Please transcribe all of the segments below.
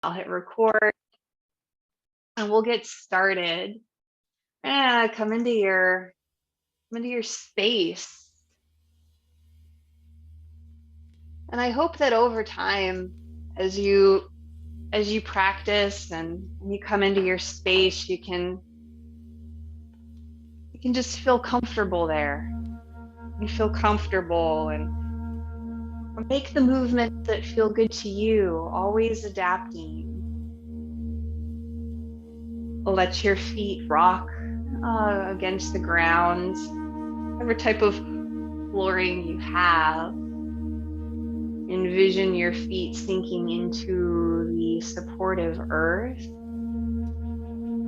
I'll hit record and we'll get started. Come into your space. And I hope that over time, as you practice and you come into your space, you can just feel comfortable there. You feel comfortable and make the movements that feel good to you, always adapting. Let your feet rock against the ground, whatever type of flooring you have. Envision your feet sinking into the supportive earth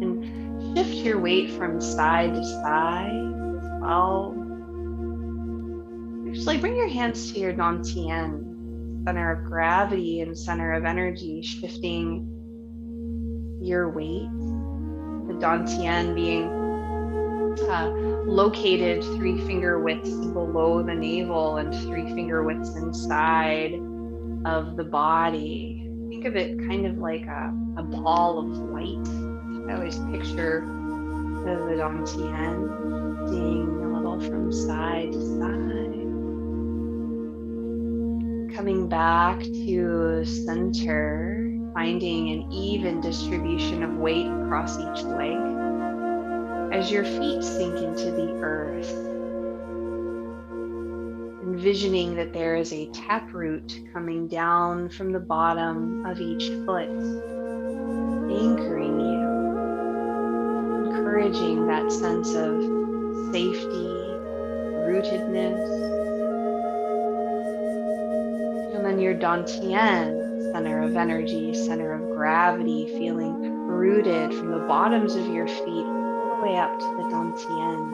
and shift your weight from side to side as well. Actually, bring your hands to your dantian, center of gravity and center of energy, shifting your weight. The dantian being located 3 finger widths below the navel and 3 finger widths inside of the body. Think of it kind of like a ball of light. I always picture the dantian shifting a little from side to side. Coming back to center, finding an even distribution of weight across each leg as your feet sink into the earth. Envisioning that there is a taproot coming down from the bottom of each foot, anchoring you, encouraging that sense of safety, rootedness. And then your dantian, center of energy, center of gravity, feeling rooted from the bottoms of your feet all the way up to the dantian.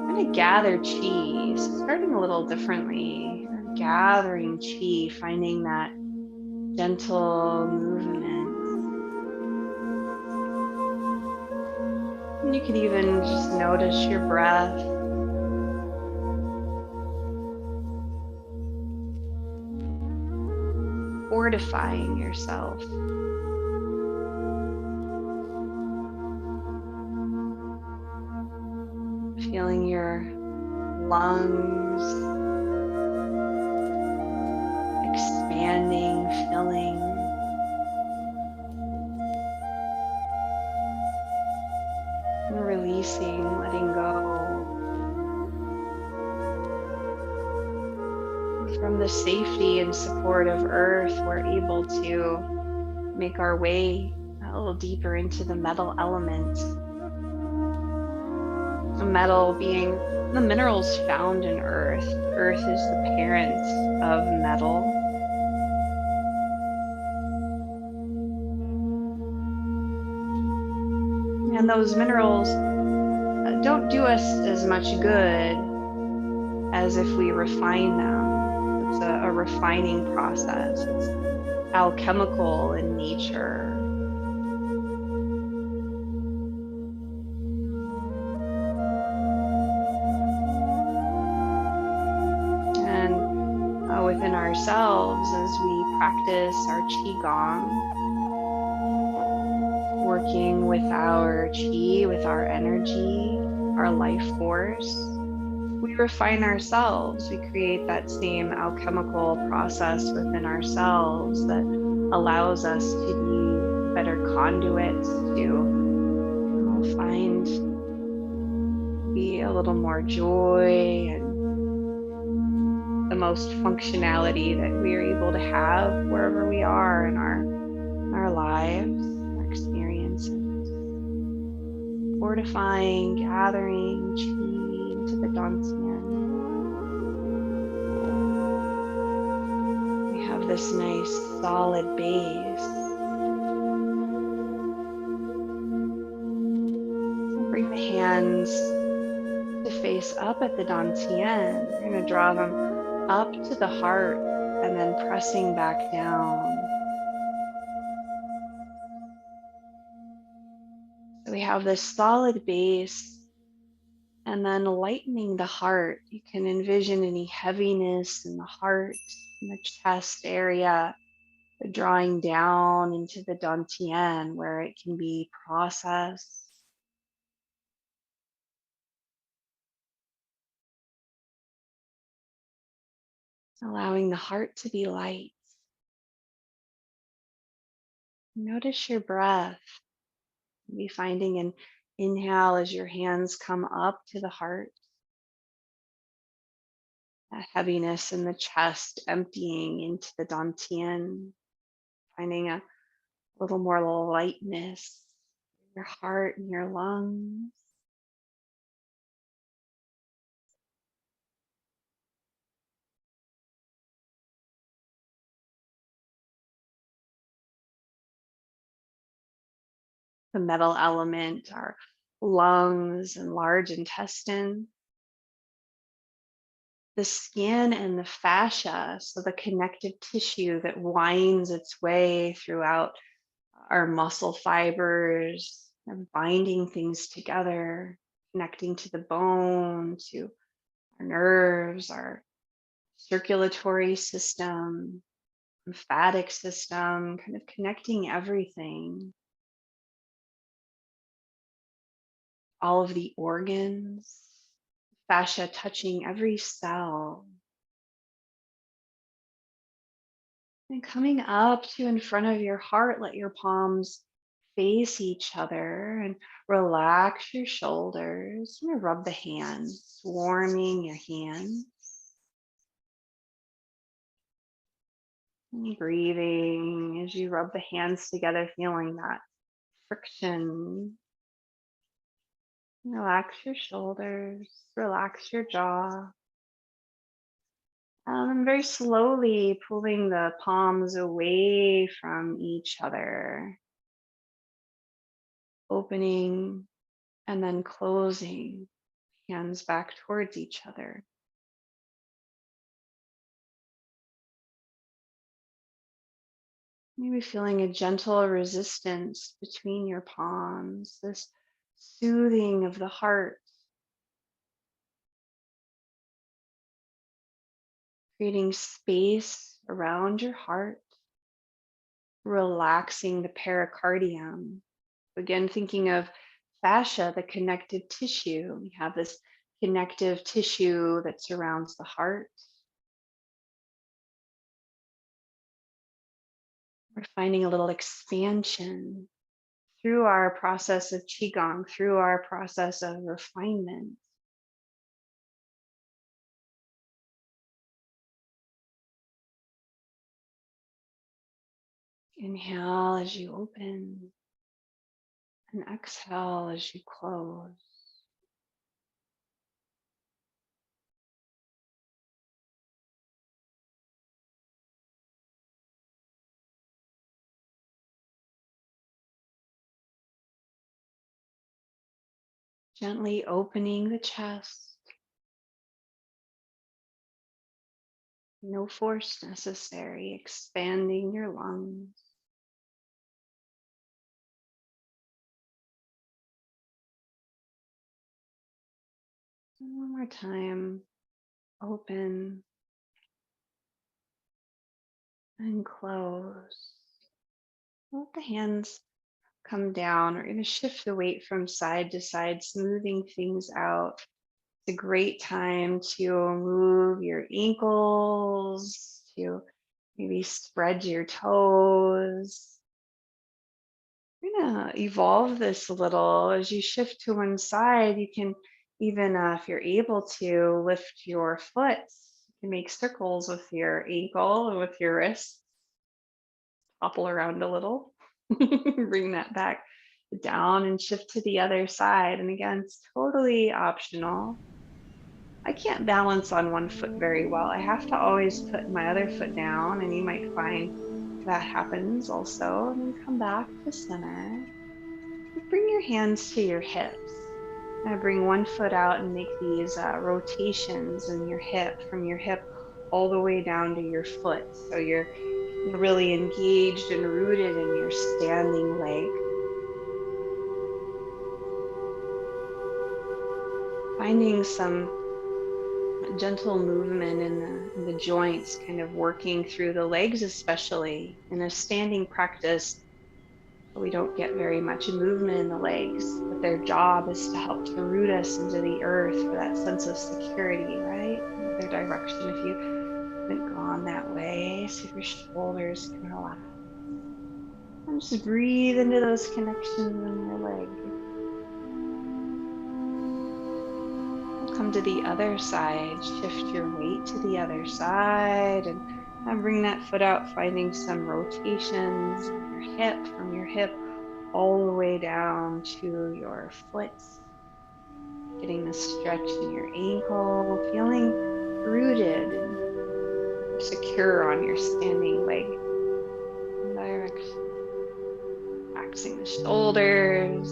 I'm going to gather chi, starting a little differently. Gathering chi, finding that gentle movement. And you could even just notice your breath. Fortifying yourself. Feeling your lungs expanding, filling. And releasing, letting go. From the safety and support of Earth, we're able to make our way a little deeper into the metal element. The metal being the minerals found in Earth. Earth is the parent of metal. And those minerals don't do us as much good as if we refine them. It's a refining process. It's alchemical in nature. Within ourselves, as we practice our Qigong, working with our Qi, with our energy, our life force, we refine ourselves. We create that same alchemical process within ourselves that allows us to be better conduits, to be a little more joy and the most functionality that we are able to have wherever we are in our lives, our experiences. Fortifying, gathering chi into the dantian. We have this nice solid base. Bring the hands to face up at the dantian. We're going to draw them up to the heart and then pressing back down. So we have this solid base and then lightening the heart. You can envision any heaviness in the heart, in the chest area, drawing down into the dantian where it can be processed. Allowing the heart to be light. Notice your breath. Be finding an inhale as your hands come up to the heart, a heaviness in the chest emptying into the dantian, finding a little more lightness in your heart and your lungs. The metal element, our lungs and large intestine, the skin and the fascia, so the connective tissue that winds its way throughout our muscle fibers and binding things together, connecting to the bone, to our nerves, our circulatory system, lymphatic system, kind of connecting everything, all of the organs, fascia touching every cell. And coming up to in front of your heart, let your palms face each other and relax your shoulders. I'm gonna rub the hands, warming your hands. And breathing as you rub the hands together, feeling that friction. Relax your shoulders, relax your jaw. And very slowly pulling the palms away from each other, opening and then closing, hands back towards each other. Maybe feeling a gentle resistance between your palms, this soothing of the heart, creating space around your heart, relaxing the pericardium. Again, thinking of fascia, the connective tissue. We have this connective tissue that surrounds the heart. We're finding a little expansion through our process of Qigong, through our process of refinement. Inhale as you open and exhale as you close. Gently opening the chest. No force necessary, expanding your lungs. And one more time, open and close. Let the hands come down. We're going to shift the weight from side to side, smoothing things out. It's a great time to move your ankles, to maybe spread your toes. We're going to evolve this a little. As you shift to one side, you can even, if you're able to, lift your foot. You can make circles with your ankle and with your wrist. Hobble around a little. Bring that back down and shift to the other side. And again, it's totally optional. I can't balance on one foot very well. I have to always put my other foot down, and you might find that happens also. And then come back to center. Bring your hands to your hips. Now bring one foot out and make these rotations in your hip, from your hip all the way down to your foot. So you're really engaged and rooted in your standing leg. Finding some gentle movement in the joints, kind of working through the legs, especially in a standing practice. We don't get very much movement in the legs, but their job is to help to root us into the earth for that sense of security, right? Their direction, if you haven't gone that way, see if your shoulders can relax. And just breathe into those connections in your leg. Come to the other side, shift your weight to the other side, and bring that foot out, finding some rotations in your hip, from your hip all the way down to your foot, getting the stretch in your ankle, feeling rooted and secure on your standing leg. Direction. Relaxing the shoulders,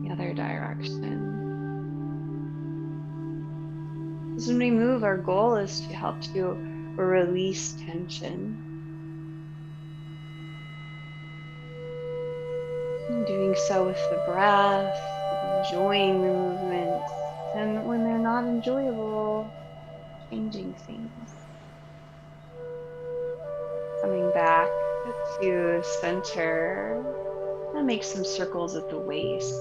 the other direction. As when we move, our goal is to help to release tension. And doing so with the breath, enjoying the movements, and when they're not enjoyable, changing things. Coming back to center, and make some circles at the waist.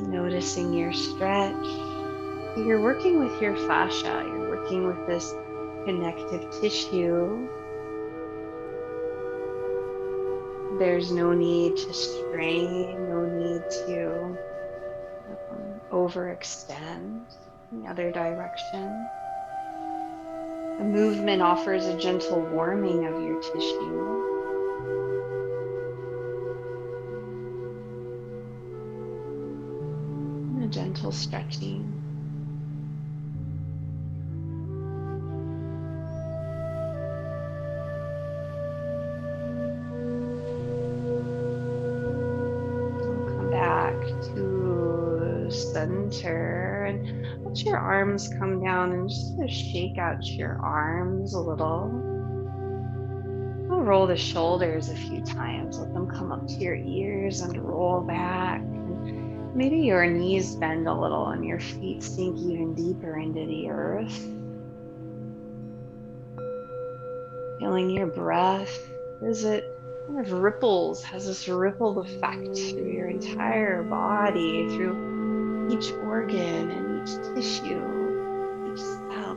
Noticing your stretch. You're working with your fascia. You're working with this connective tissue. There's no need to strain, no need to overextend in the other direction. The movement offers a gentle warming of your tissue. And a gentle stretching. Back to center, and let your arms come down and just sort of shake out your arms a little. I'll roll the shoulders a few times, let them come up to your ears and roll back. And maybe your knees bend a little and your feet sink even deeper into the earth. Feeling your breath as it kind of ripples, has this rippled effect through your entire body, through each organ and each tissue, each cell.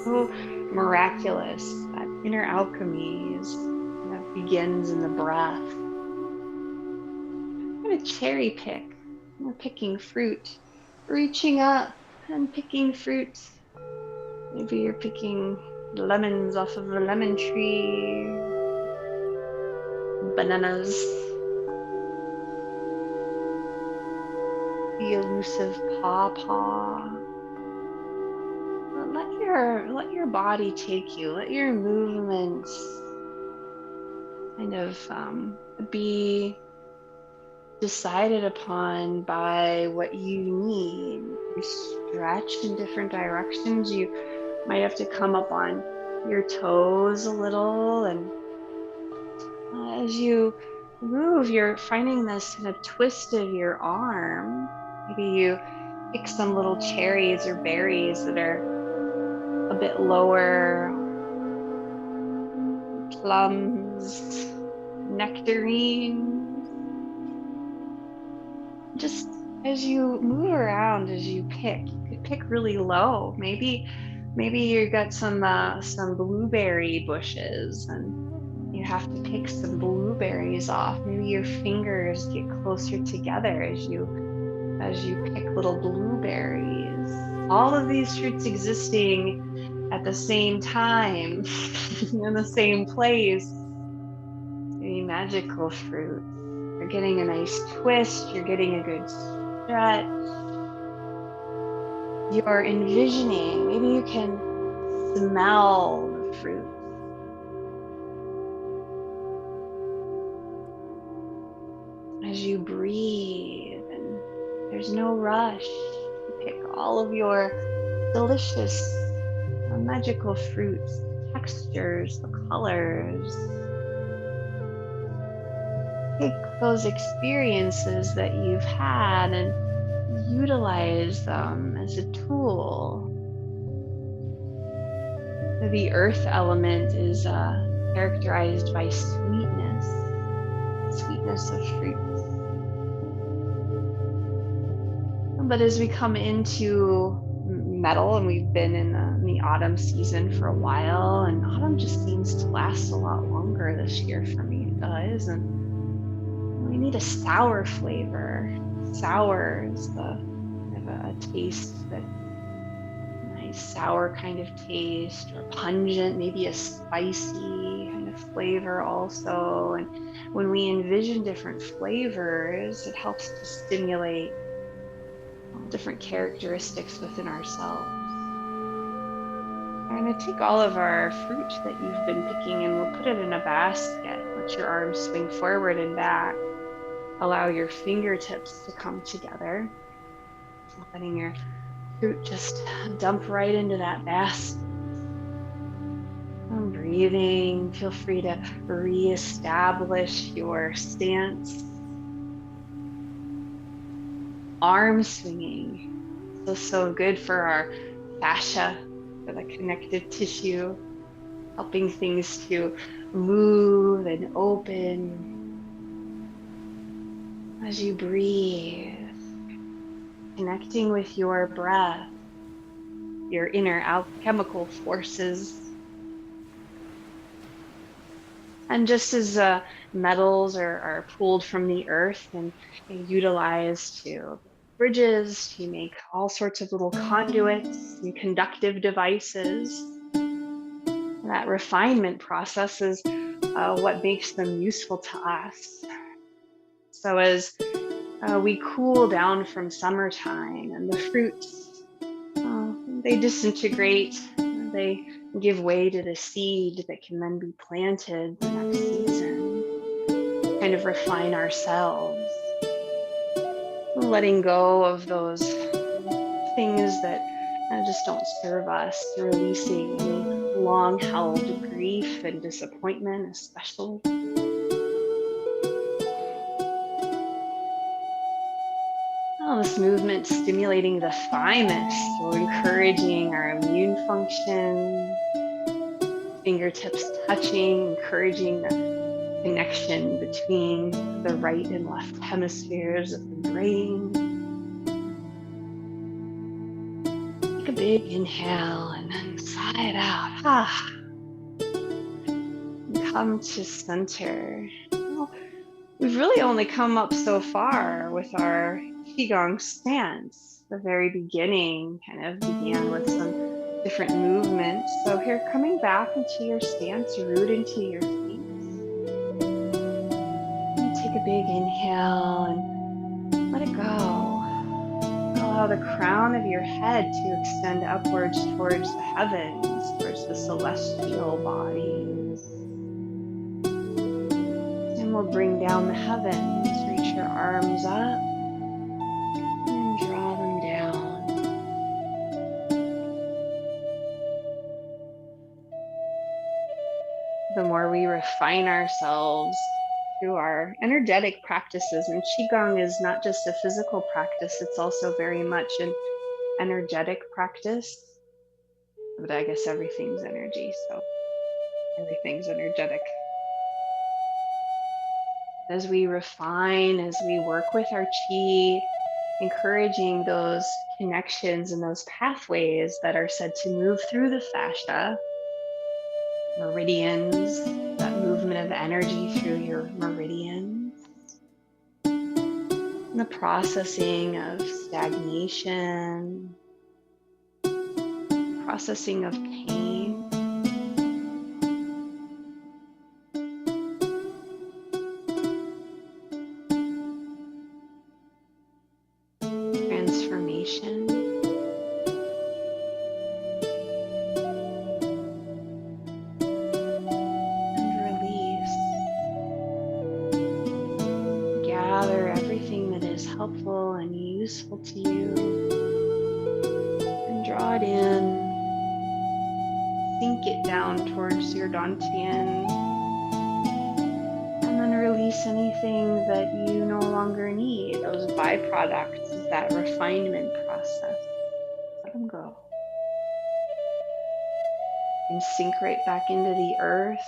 So miraculous. That inner alchemy that begins in the breath. I'm going to cherry pick. We're picking fruit, reaching up and picking fruit. Maybe you're picking lemons off of a lemon tree, bananas, the elusive pawpaw. Let your body take you. Let your movements kind of be decided upon by what you need. You stretch in different directions. You might have to come up on your toes a little, and as you move, you're finding this kind of twist of your arm. Maybe you pick some little cherries or berries that are a bit lower, plums, nectarines. Just as you move around, as you pick, you could pick really low. Maybe you got some blueberry bushes and you have to pick some blueberries off. Maybe your fingers get closer together as you pick little blueberries. All of these fruits existing at the same time in the same place. The magical fruits. You're getting a nice twist. You're getting a good stretch. You're envisioning. Maybe you can smell the fruit. As you breathe, and there's no rush. You pick all of your delicious, magical fruits, textures, the colors. Take those experiences that you've had and utilize them as a tool. The earth element is characterized by sweetness of fruits. But as we come into metal, and we've been in the autumn season for a while, and autumn just seems to last a lot longer this year for me. It does, and we need a sour flavor. Sour is a taste that nice sour kind of taste, or pungent, maybe a spicy kind of flavor also. And when we envision different flavors, it helps to stimulate different characteristics within ourselves. I'm going to take all of our fruit that you've been picking and we'll put it in a basket. Let your arms swing forward and back. Allow your fingertips to come together. Letting your fruit just dump right into that basket. I'm breathing. Feel free to reestablish your stance. Arm swinging. So good for our fascia, for the connective tissue, helping things to move and open. As you breathe, connecting with your breath, your inner alchemical forces. And just as metals are pulled from the earth and utilized to bridges, to make all sorts of little conduits and conductive devices, that refinement process is what makes them useful to us. So as we cool down from summertime and the fruits, they disintegrate, they give way to the seed that can then be planted the next season, kind of refine ourselves, letting go of those things that just don't serve us, releasing any long-held grief and disappointment, especially. This movement stimulating the thymus, so encouraging our immune function, fingertips touching, encouraging the connection between the right and left hemispheres of the brain. Take a big inhale and then sigh it out. And come to center. Well, we've really only come up so far with our Qigong stance. The very beginning kind of began with some different movements. So here, coming back into your stance, root into your feet. And take a big inhale and let it go. Allow the crown of your head to extend upwards towards the heavens, towards the celestial bodies. And we'll bring down the heavens, reach your arms up. Draw them down. The more we refine ourselves through our energetic practices, and Qigong is not just a physical practice, it's also very much an energetic practice. But I guess everything's energy, so everything's energetic. As we refine, as we work with our Qi, encouraging those connections and those pathways that are said to move through the fascia, meridians, that movement of energy through your meridians, and the processing of stagnation, processing of pain. Transformation. And release. Gather everything that is helpful and useful to you and draw it in. Sink it down towards your dantian. And then release anything that you no longer need, those byproducts of that refinement process. Let them go. And sink right back into the earth,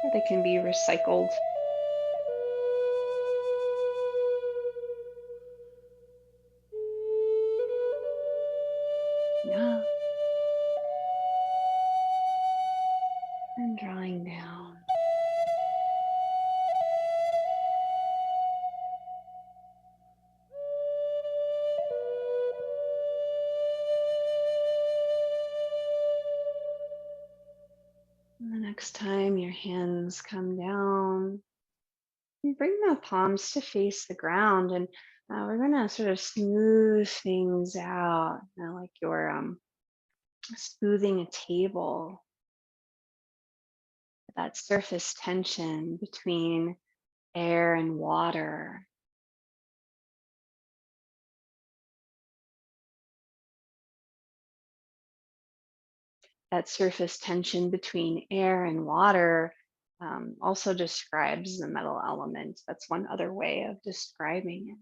or they can be recycled. Yeah. And drawing down. And the next time your hands come down, you bring the palms to face the ground, and we're going to sort of smooth things out, like you're smoothing a table. That surface tension between air and water. That surface tension between air and water also describes the metal element. That's one other way of describing it.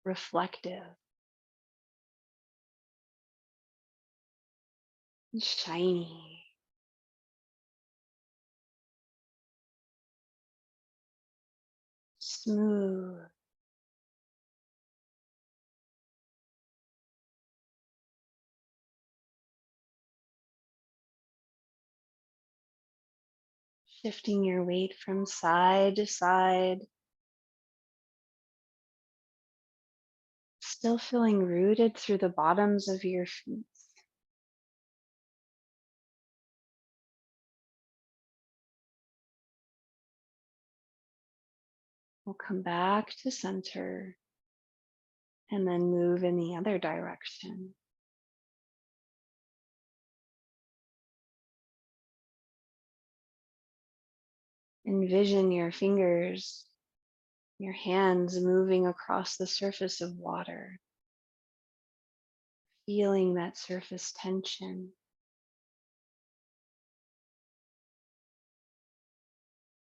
Reflective, shiny, smooth. Shifting your weight from side to side, still feeling rooted through the bottoms of your feet. We'll come back to center and then move in the other direction. Envision your fingers, your hands moving across the surface of water, feeling that surface tension.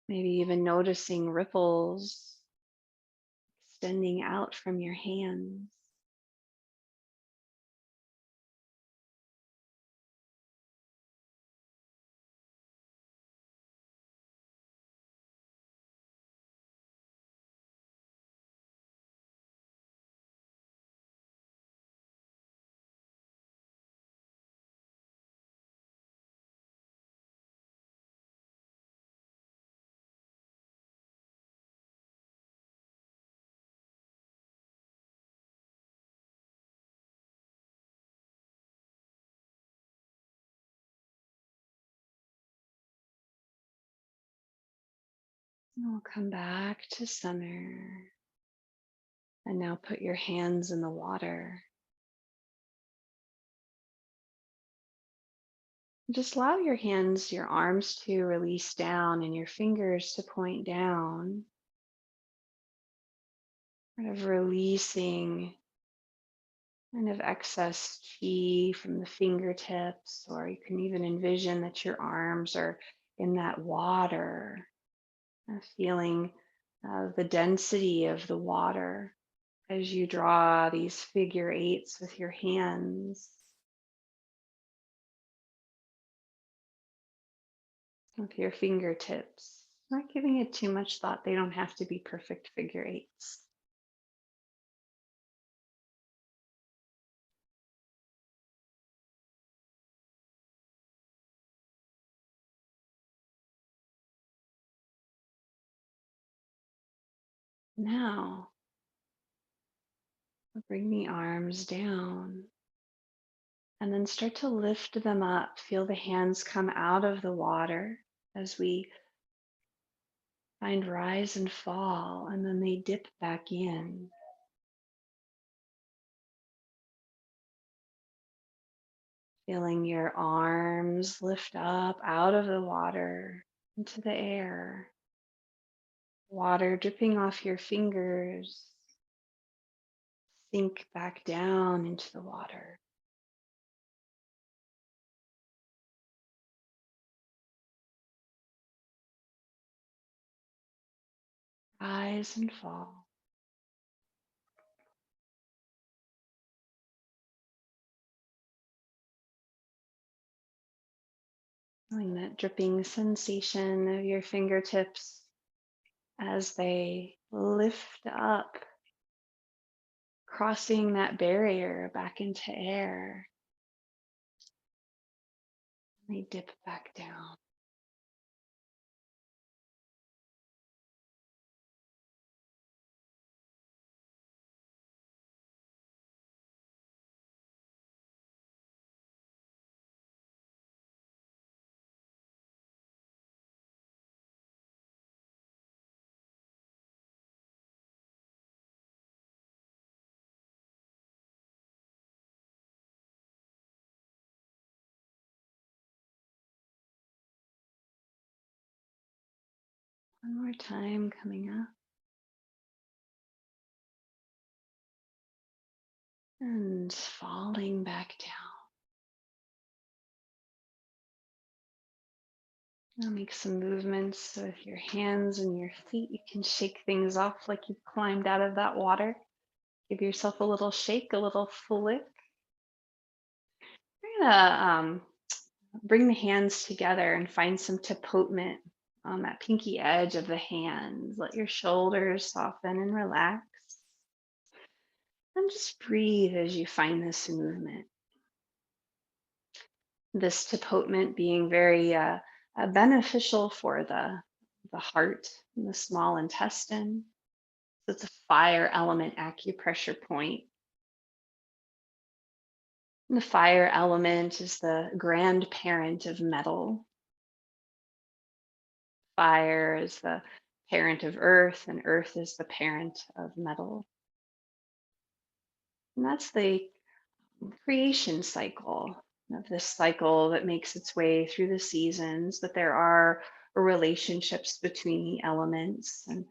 Maybe even noticing ripples extending out from your hands. And we'll come back to center. And now put your hands in the water. Just allow your hands, your arms to release down and your fingers to point down. Kind of releasing kind of excess chi from the fingertips, or you can even envision that your arms are in that water, feeling the density of the water as you draw these figure eights with your hands, with your fingertips. Not giving it too much thought. They don't have to be perfect figure eights. Now, bring the arms down and then start to lift them up. Feel the hands come out of the water as we find rise and fall, and then they dip back in. Feeling your arms lift up out of the water into the air. Water dripping off your fingers. Sink back down into the water. Rise and fall. Feeling that dripping sensation of your fingertips as they lift up, crossing that barrier back into air. They dip back down. One more time coming up. And falling back down. Now make some movements with your hands and your feet. You can shake things off like you've climbed out of that water. Give yourself a little shake, a little flick. We're gonna bring the hands together and find some tapotement on that pinky edge of the hands. Let your shoulders soften and relax. And just breathe as you find this movement. This tapotement being very beneficial for the heart and the small intestine. So it's a fire element acupressure point. And the fire element is the grandparent of metal. Fire is the parent of earth, and earth is the parent of metal. And that's the creation cycle of this cycle that makes its way through the seasons, but there are relationships between the elements, and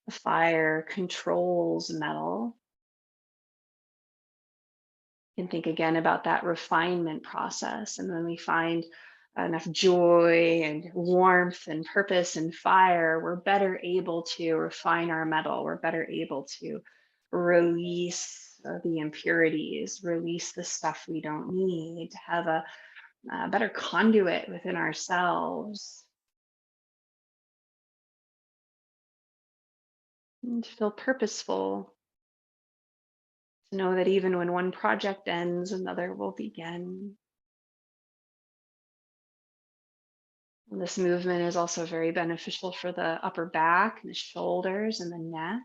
the fire controls metal. You can think again about that refinement process, and when we find enough joy and warmth and purpose and fire, we're better able to refine our metal. We're better able to release the impurities, release the stuff we don't need, to have a better conduit within ourselves, and to feel purposeful, to know that even when one project ends, another will begin. This movement is also very beneficial for the upper back and the shoulders and the neck.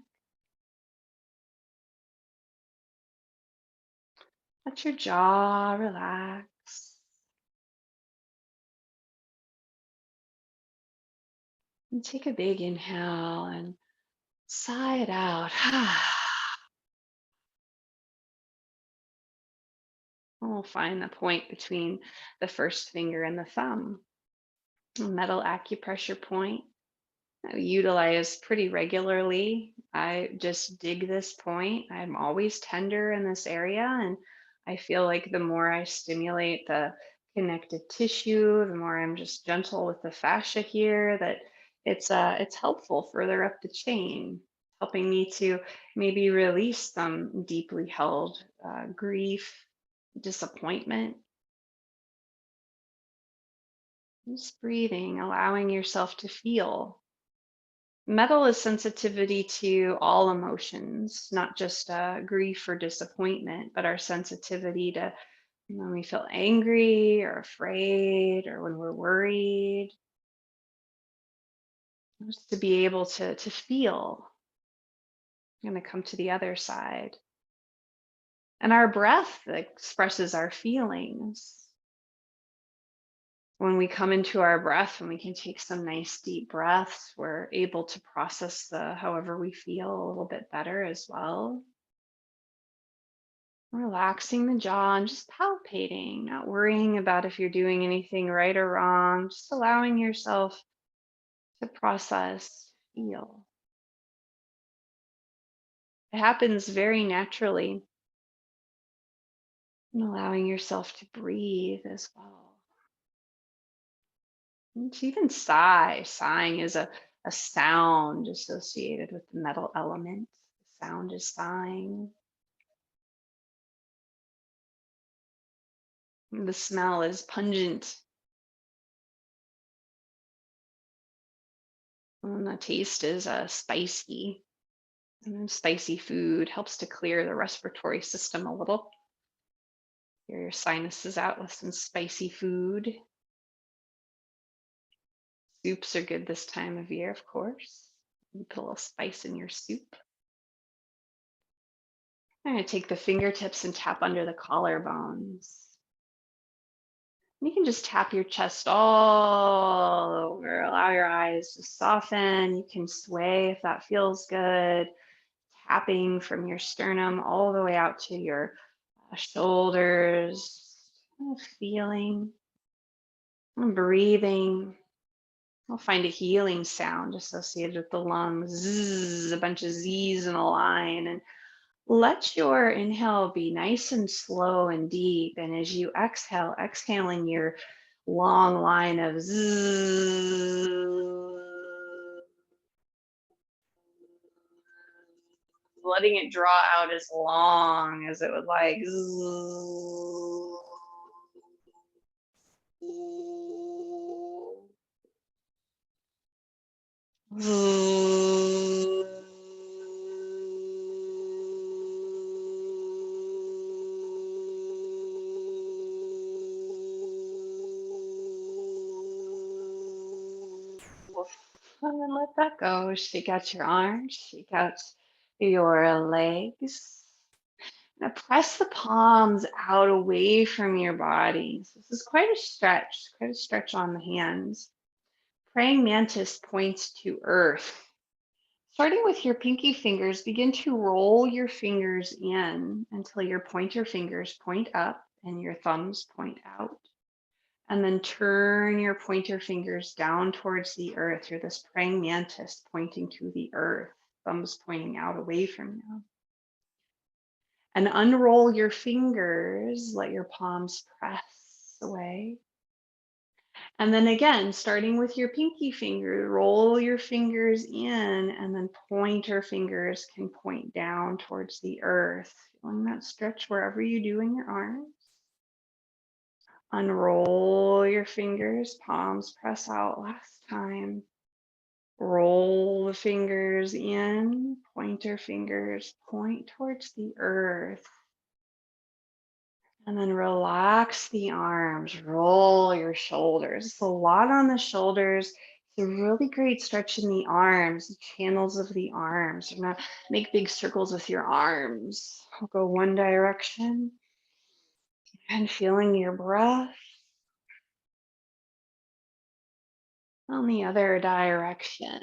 Let your jaw relax. And take a big inhale and sigh it out. We'll find the point between the first finger and the thumb. A metal acupressure point I utilize pretty regularly. I just dig this point. I'm always tender in this area, and I feel like the more I stimulate the connective tissue, the more I'm just gentle with the fascia here, that it's helpful further up the chain, helping me to maybe release some deeply held grief, disappointment. Just breathing, allowing yourself to feel. Metal is sensitivity to all emotions, not just grief or disappointment, but our sensitivity to when we feel angry or afraid or when we're worried, just to be able to feel. I'm going to come to the other side. And our breath expresses our feelings. When we come into our breath, when we can take some nice deep breaths, we're able to process the however we feel a little bit better as well. Relaxing the jaw and just palpating, not worrying about if you're doing anything right or wrong, just allowing yourself to process, feel. It happens very naturally, and allowing yourself to breathe as well. And to even sigh. Sighing is a sound associated with the metal element. The sound is sighing. And the smell is pungent. And the taste is spicy. And then spicy food helps to clear the respiratory system a little. Clear your sinuses out with some spicy food. Soups are good this time of year, of course. You put a little spice in your soup. I'm going to take the fingertips and tap under the collarbones. You can just tap your chest all over. Allow your eyes to soften. You can sway if that feels good. Tapping from your sternum all the way out to your shoulders. Kind of feeling and breathing. We'll find a healing sound associated with the lungs. Zzz, a bunch of Z's in a line. And let your inhale be nice and slow and deep. And as you exhale, exhaling your long line of zzz, letting it draw out as long as it would like. Zzz. And then let that go. Shake out your arms, shake out your legs. Now press the palms out away from your body. So this is quite a stretch on the hands. Praying mantis points to earth. Starting with your pinky fingers, begin to roll your fingers in until your pointer fingers point up and your thumbs point out. And then turn your pointer fingers down towards the earth. You're this praying mantis pointing to the earth, thumbs pointing out away from you. And unroll your fingers, let your palms press away. And then again, starting with your pinky finger, roll your fingers in, and then pointer fingers can point down towards the earth. Feeling that stretch wherever you do in your arms. Unroll your fingers, palms press out last time. Roll the fingers in, pointer fingers point towards the earth. And then relax the arms, roll your shoulders. It's a lot on the shoulders. It's a really great stretch in the arms, the channels of the arms. You're gonna make big circles with your arms. I'll go one direction and feeling your breath. On the other direction,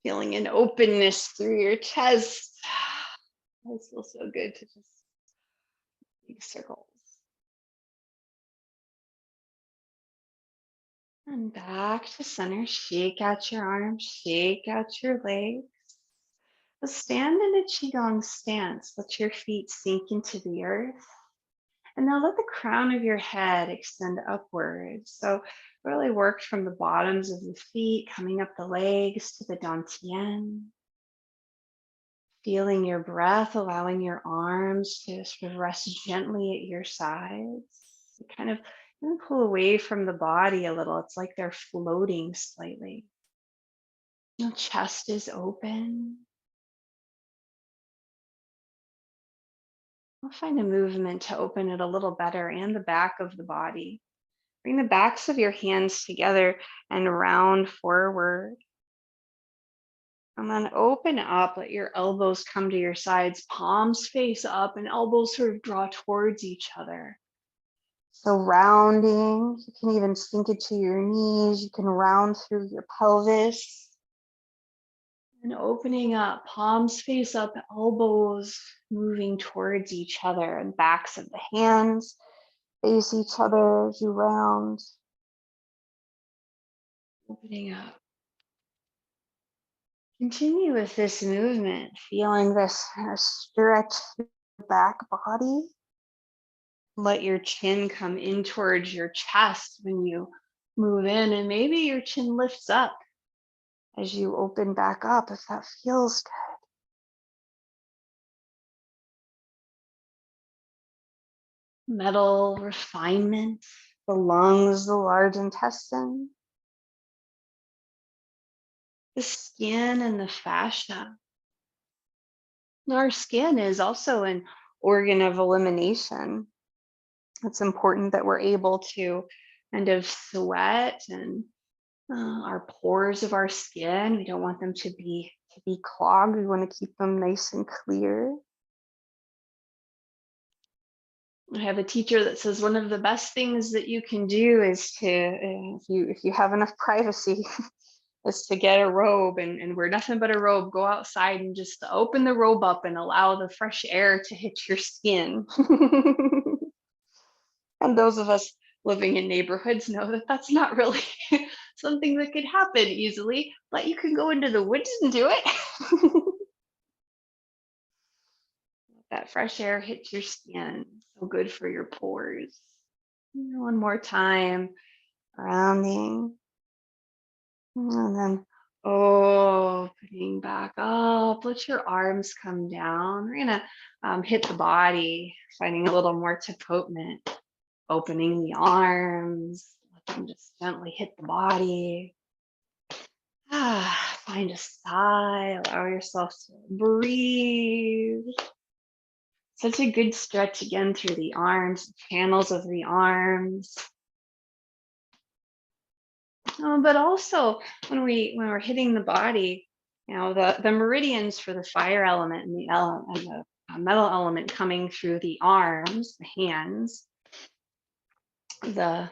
feeling an openness through your chest. It feels so good to just make circles. And back to center. Shake out your arms, shake out your legs. Stand in a Qigong stance. Let your feet sink into the earth. And now let the crown of your head extend upwards. So really work from the bottoms of the feet, coming up the legs to the dantian. Feeling your breath, allowing your arms to sort of rest gently at your sides. Kind of even pull away from the body a little. It's like they're floating slightly. The chest is open. I'll find a movement to open it a little better, and the back of the body. Bring the backs of your hands together and round forward. And then open up, let your elbows come to your sides, palms face up, and elbows sort of draw towards each other. So rounding, you can even sink it to your knees. You can round through your pelvis. And opening up, palms face up, elbows moving towards each other, and backs of the hands face each other as you round. Opening up. Continue with this movement, feeling this kind of stretch through the back body. Let your chin come in towards your chest when you move in, and maybe your chin lifts up as you open back up if that feels good. Metal refinement, the lungs, the large intestine, the skin and the fascia. Our skin is also an organ of elimination. It's important that we're able to kind of sweat and our pores of our skin. We don't want them to be clogged. We want to keep them nice and clear. I have a teacher that says one of the best things that you can do is to, if you have enough privacy, is to get a robe and wear nothing but a robe. Go outside and just open the robe up and allow the fresh air to hit your skin. And those of us living in neighborhoods know that that's not really something that could happen easily, but you can go into the woods and do it. That fresh air hits your skin, so good for your pores. One more time, rounding. And then opening back up. Let your arms come down. We're gonna hit the body, finding a little more tapotement. Opening the arms, let them just gently hit the body. Find a sigh, allow yourself to breathe. Such a good stretch again through the arms, channels of the arms. But also when we're hitting the body, the meridians for the fire element and the metal element coming through the arms, the hands, the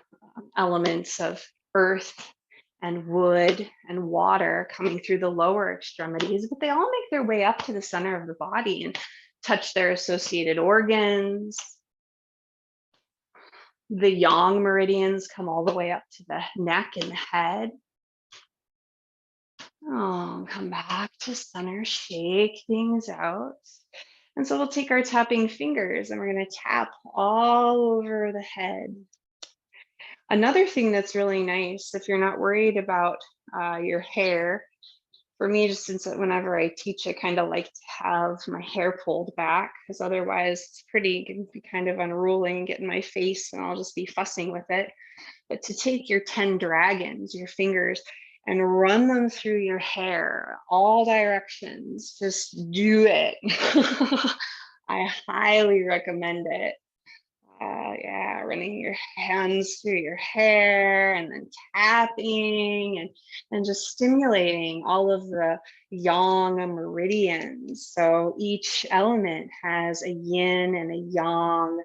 elements of earth and wood and water coming through the lower extremities, but they all make their way up to the center of the body and touch their associated organs. The yang meridians come all the way up to the neck and the head. Come back to center, shake things out. And so we'll take our tapping fingers and we're going to tap all over the head. Another thing that's really nice, if you're not worried about your hair, for me, just since whenever I teach, I kind of like to have my hair pulled back because otherwise it can be kind of unruly and get in my face and I'll just be fussing with it. But to take your 10 dragons, your fingers, and run them through your hair, all directions, just do it. I highly recommend it. Running your hands through your hair and then tapping and just stimulating all of the yang meridians. So each element has a yin and a yang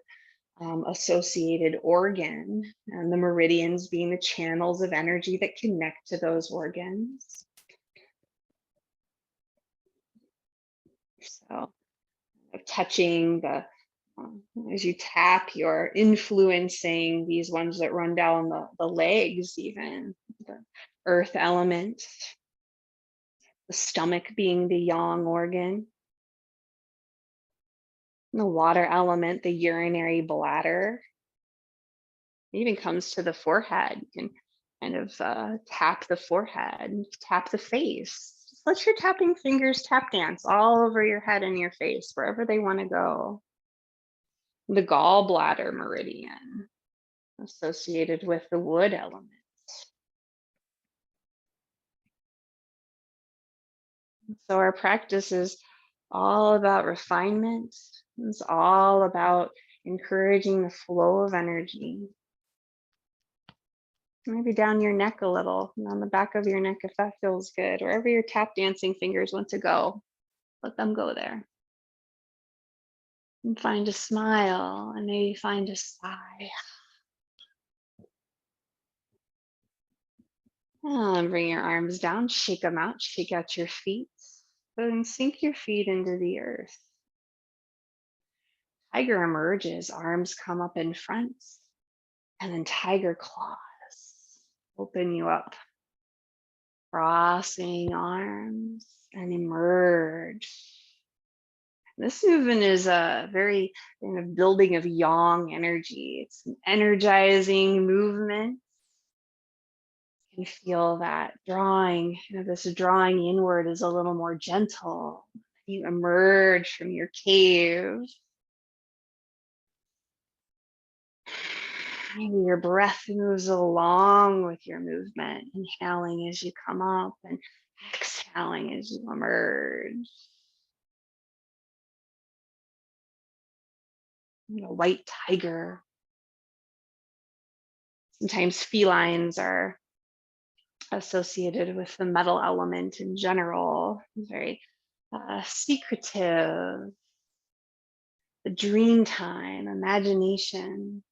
associated organ, and the meridians being the channels of energy that connect to those organs. So touching as you tap, you're influencing these ones that run down the legs, even the earth element, the stomach being the yang organ, the water element, the urinary bladder. It even comes to the forehead. You can kind of tap the forehead, tap the face. Just let your tapping fingers tap dance all over your head and your face, wherever they want to go. The gallbladder meridian associated with the wood element. So our practice is all about refinement. It's all about encouraging the flow of energy. Maybe down your neck a little, and on the back of your neck if that feels good. Wherever your tap dancing fingers want to go, let them go there. And find a smile and maybe find a sigh. And bring your arms down, shake them out, shake out your feet. Then sink your feet into the earth. Tiger emerges, arms come up in front, and then tiger claws open you up, crossing arms and emerge. This movement is a very kind of building of yang energy. It's an energizing movement. You can feel that drawing, this drawing inward is a little more gentle. You emerge from your cave. Maybe your breath moves along with your movement, inhaling as you come up and exhaling as you emerge. White tiger. Sometimes felines are associated with the metal element in general. Very secretive, the dream time, imagination.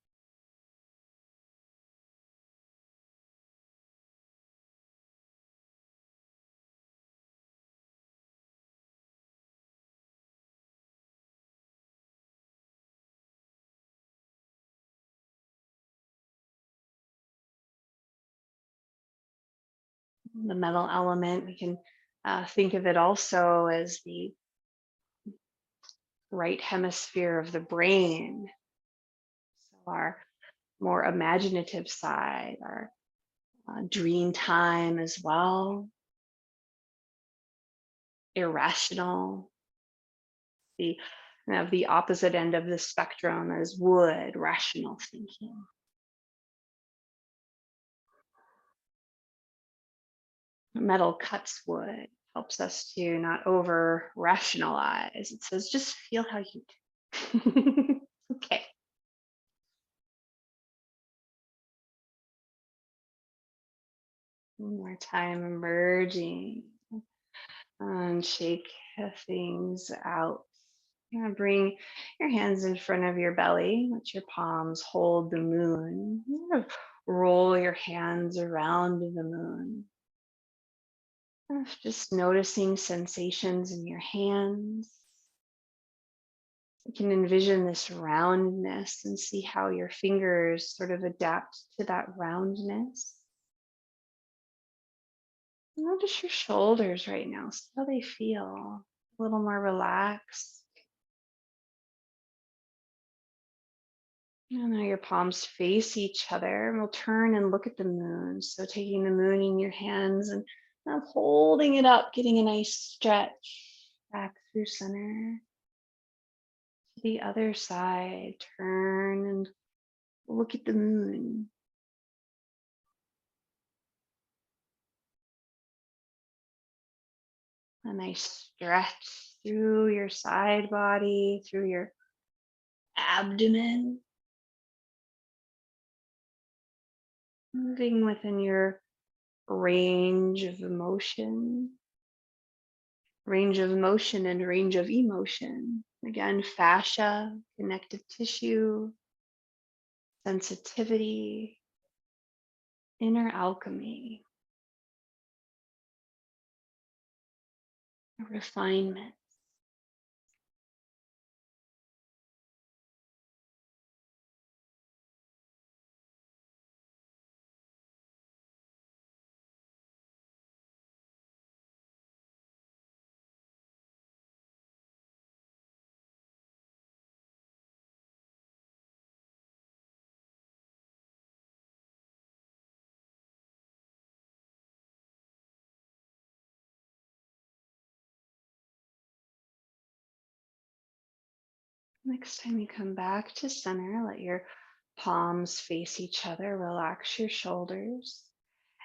The metal element, we can think of it also as the right hemisphere of the brain. So our more imaginative side, our dream time as well, irrational. The the opposite end of the spectrum is wood, rational thinking. Metal cuts wood, helps us to not over rationalize. It says just feel how you do. Okay. One more time, emerging and shake things out. You're gonna bring your hands in front of your belly. Let your palms hold the moon. You're gonna roll your hands around the moon. Just noticing sensations in your hands. You can envision this roundness and see how your fingers sort of adapt to that roundness. Notice your shoulders right now. See how they feel. A little more relaxed. And now your palms face each other, and we'll turn and look at the moon. So taking the moon in your hands and now holding it up, getting a nice stretch back through center. To the other side, turn and look at the moon. A nice stretch through your side body, through your abdomen. Moving within your range of motion and range of emotion. Again, fascia, connective tissue, sensitivity, inner alchemy, refinement. Next time you come back to center, let your palms face each other, relax your shoulders.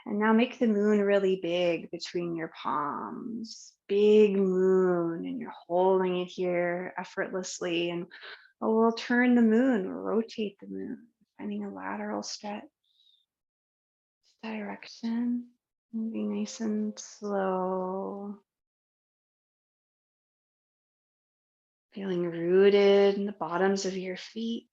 And now make the moon really big between your palms. Big moon, and you're holding it here effortlessly. And we'll turn the moon, rotate the moon, finding a lateral stretch direction. Moving nice and slow. Feeling rooted in the bottoms of your feet.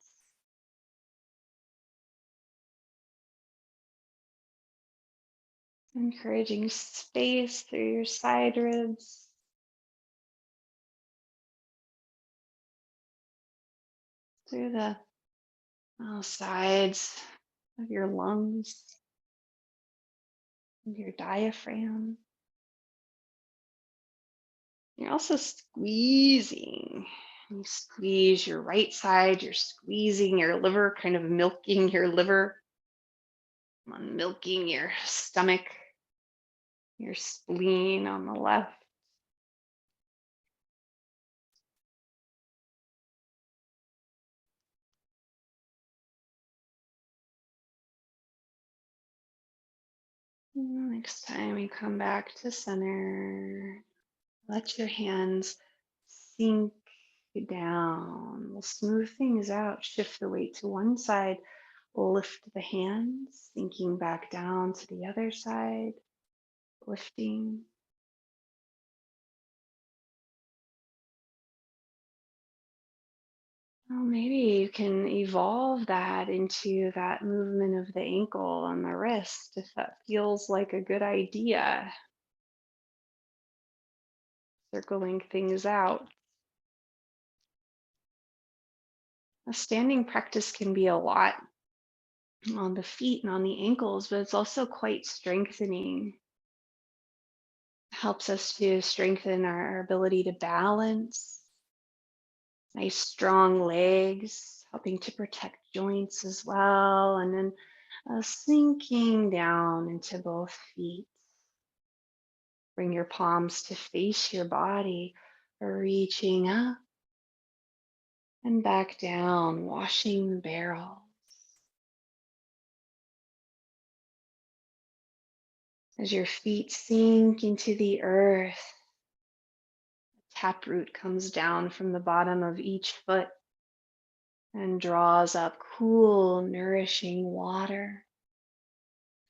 Encouraging space through your side ribs. through the sides of your lungs and your diaphragm. You're also squeezing. You squeeze your right side, you're squeezing your liver, kind of milking your liver, milking your stomach, your spleen on the left. Next time you come back to center, let your hands sink down. We'll smooth things out, shift the weight to one side, lift the hands, sinking back down to the other side, lifting. Well, maybe you can evolve that into that movement of the ankle and the wrist if that feels like a good idea. Circling things out. A standing practice can be a lot on the feet and on the ankles, but it's also quite strengthening. Helps us to strengthen our ability to balance. Nice strong legs, helping to protect joints as well. And then sinking down into both feet. Bring your palms to face your body, reaching up and back down, washing the barrels. As your feet sink into the earth, taproot comes down from the bottom of each foot and draws up cool, nourishing water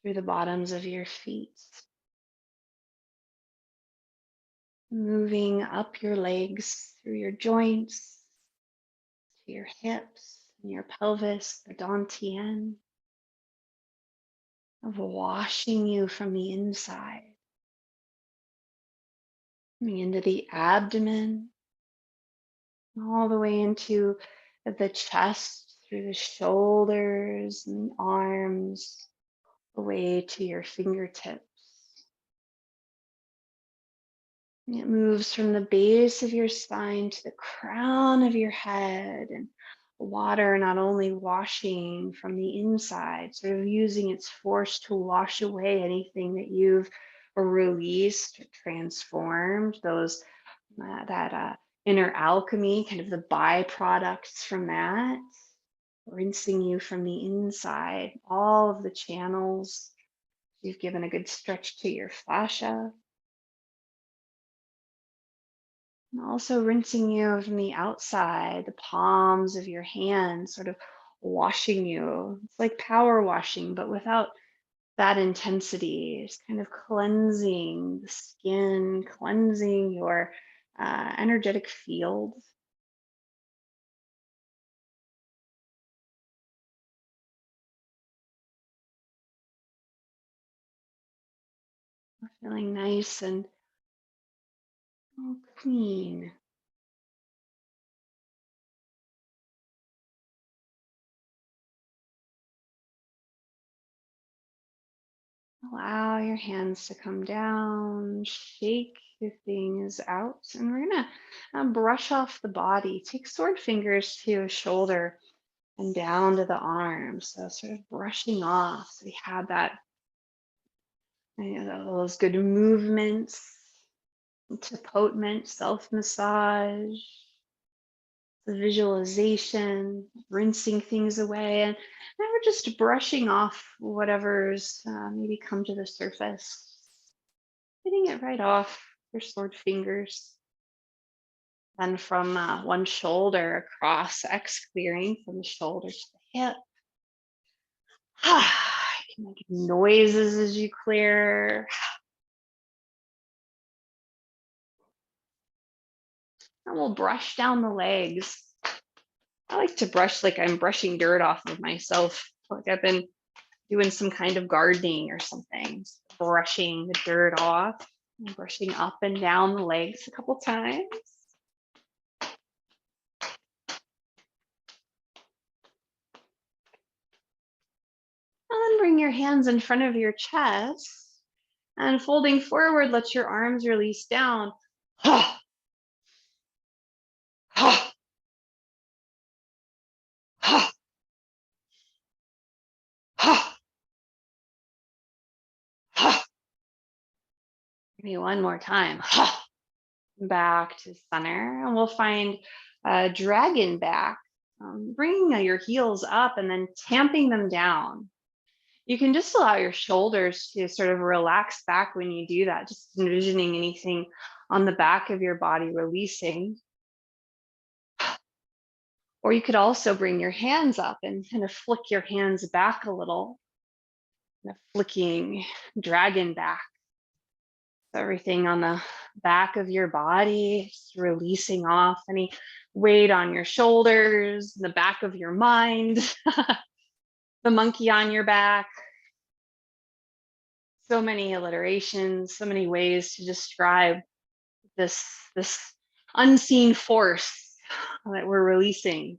through the bottoms of your feet. Moving up your legs through your joints, to your hips and your pelvis, the dantian, of washing you from the inside. Coming into the abdomen, all the way into the chest, through the shoulders and the arms, away to your fingertips. And it moves from the base of your spine to the crown of your head, and water not only washing from the inside, sort of using its force to wash away anything that you've released or transformed, those that inner alchemy, kind of the byproducts from that, rinsing you from the inside, all of the channels. You've given a good stretch to your fascia. And also rinsing you from the outside, the palms of your hands, sort of washing you. It's like power washing, but without that intensity. It's kind of cleansing the skin, cleansing your energetic field. Feeling nice and all clean. Allow your hands to come down, shake the things out, and we're gonna brush off the body. Take sword fingers to your shoulder and down to the arm. So sort of brushing off. So we have that, those good movements to potent self-massage, the visualization, rinsing things away, and now we're just brushing off whatever's maybe come to the surface, getting it right off your sword fingers. Then from one shoulder across, clearing from the shoulder to the hip. You can make noises as you clear. And we'll brush down the legs. I like to brush like I'm brushing dirt off of myself, like I've been doing some kind of gardening or something. Brushing the dirt off and brushing up and down the legs a couple times. then bring your hands in front of your chest and folding forward, let your arms release down. Ha, ha, ha, ha, ha. Maybe one more time. Ha. Back to center, and we'll find dragon back, bringing your heels up and then tamping them down. You can just allow your shoulders to sort of relax back when you do that, just envisioning anything on the back of your body releasing. Or you could also bring your hands up and kind of flick your hands back a little, kind of flicking dragon back. So everything on the back of your body, just releasing off any weight on your shoulders, the back of your mind, the monkey on your back. So many alliterations, so many ways to describe this unseen force that we're releasing.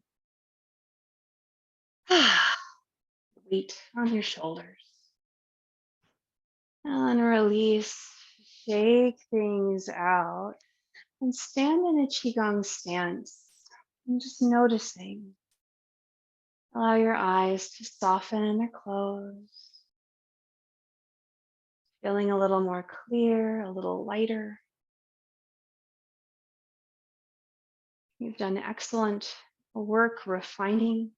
Weight on your shoulders. And release, shake things out, and stand in a Qigong stance. And just noticing. Allow your eyes to soften and close. Feeling a little more clear, a little lighter. You've done excellent work refining.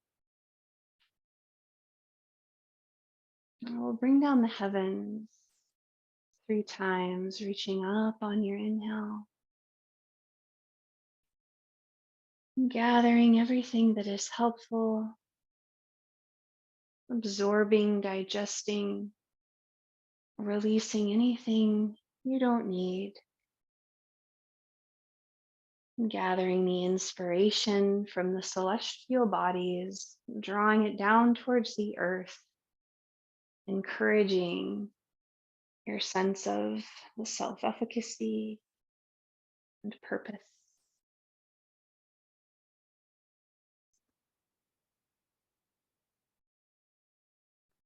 And we'll bring down the heavens 3 times, reaching up on your inhale. Gathering everything that is helpful, absorbing, digesting, releasing anything you don't need. Gathering the inspiration from the celestial bodies, drawing it down towards the earth, encouraging your sense of the self-efficacy and purpose.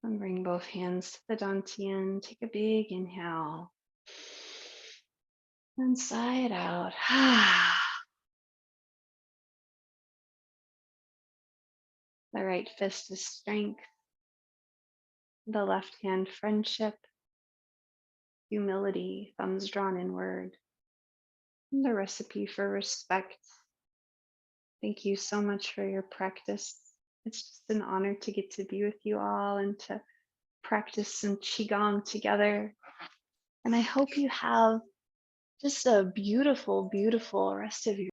And bring both hands to the dantian. Take a big inhale. And sigh it out. The right fist is strength. The left hand, friendship. Humility, thumbs drawn inward. And the recipe for respect. Thank you so much for your practice. It's just an honor to get to be with you all and to practice some Qigong together. And I hope you have just a beautiful, beautiful rest of your